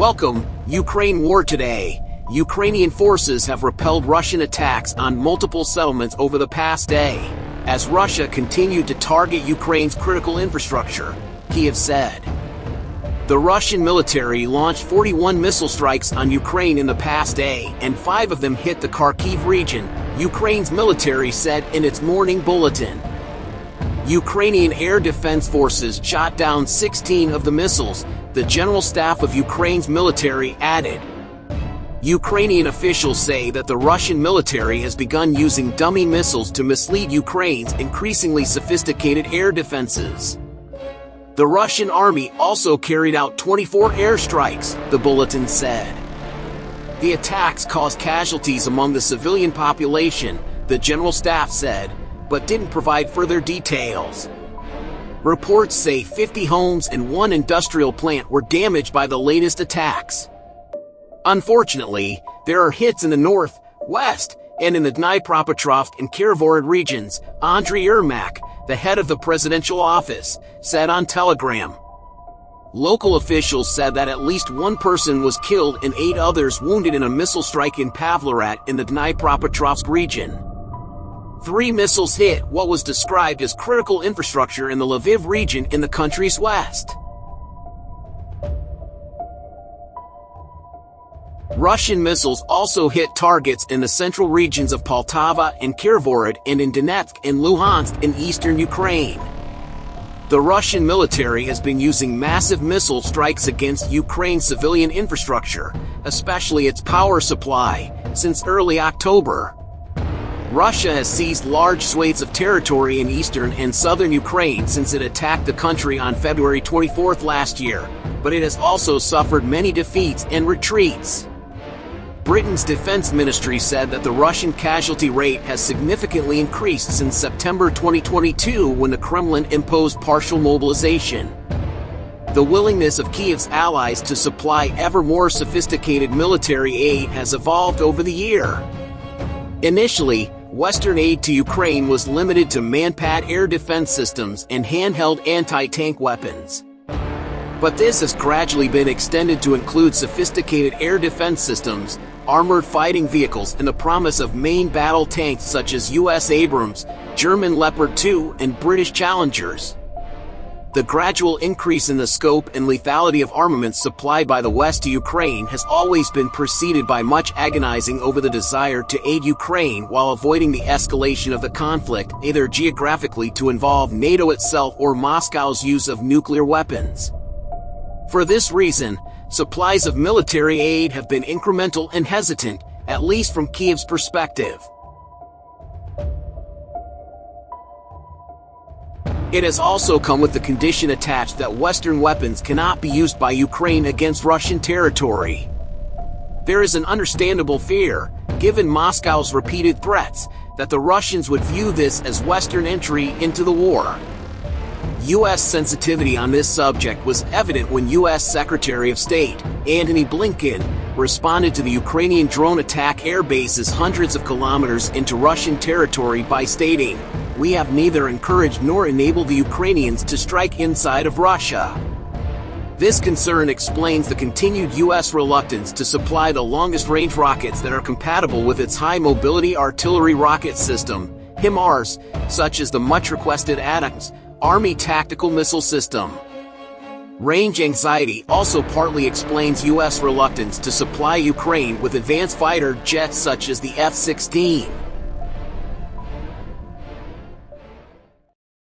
Welcome, Ukraine War Today. Ukrainian forces have repelled Russian attacks on multiple settlements over the past day, as Russia continued to target Ukraine's critical infrastructure, Kyiv said. The Russian military launched 41 missile strikes on Ukraine in the past day, and 5 of them hit the Kharkiv region, Ukraine's military said in its morning bulletin. Ukrainian Air Defense Forces shot down 16 of the missiles, the General Staff of Ukraine's military added. Ukrainian officials say that the Russian military has begun using dummy missiles to mislead Ukraine's increasingly sophisticated air defenses. The Russian army also carried out 24 airstrikes, the bulletin said. The attacks caused casualties among the civilian population, the General Staff said, but didn't provide further details. Reports say 50 homes and 1 industrial plant were damaged by the latest attacks. Unfortunately, there are hits in the north, west, and in the Dnipropetrovsk and Kharkiv regions, Andriy Yermak, the head of the presidential office, said on Telegram. Local officials said that at least 1 person was killed and 8 others wounded in a missile strike in Pavlohrad in the Dnipropetrovsk region. 3 missiles hit what was described as critical infrastructure in the Lviv region in the country's west. Russian missiles also hit targets in the central regions of Poltava and Kharkiv and in Donetsk and Luhansk in eastern Ukraine. The Russian military has been using massive missile strikes against Ukraine's civilian infrastructure, especially its power supply, since early October. Russia has seized large swathes of territory in eastern and southern Ukraine since it attacked the country on February 24 last year, but it has also suffered many defeats and retreats. Britain's defense ministry said that the Russian casualty rate has significantly increased since September 2022 when the Kremlin imposed partial mobilization. The willingness of Kyiv's allies to supply ever more sophisticated military aid has evolved over the year. Initially, Western aid to Ukraine was limited to manpad air defense systems and handheld anti-tank weapons. But this has gradually been extended to include sophisticated air defense systems, armored fighting vehicles, and the promise of main battle tanks such as U.S. Abrams, German Leopard 2, and British Challengers. The gradual increase in the scope and lethality of armaments supplied by the West to Ukraine has always been preceded by much agonizing over the desire to aid Ukraine while avoiding the escalation of the conflict, either geographically to involve NATO itself or Moscow's use of nuclear weapons. For this reason, supplies of military aid have been incremental and hesitant, at least from Kyiv's perspective. It has also come with the condition attached that Western weapons cannot be used by Ukraine against Russian territory. There is an understandable fear, given Moscow's repeated threats, that the Russians would view this as Western entry into the war. U.S. sensitivity on this subject was evident when U.S. Secretary of State, Antony Blinken, responded to the Ukrainian drone attack air bases hundreds of kilometers into Russian territory by stating, "We have neither encouraged nor enabled the Ukrainians to strike inside of Russia." This concern explains the continued U.S. reluctance to supply the longest-range rockets that are compatible with its high-mobility artillery rocket system, HIMARS, such as the much-requested ATACMS, Army Tactical Missile System. Range anxiety also partly explains U.S. reluctance to supply Ukraine with advanced fighter jets such as the F-16.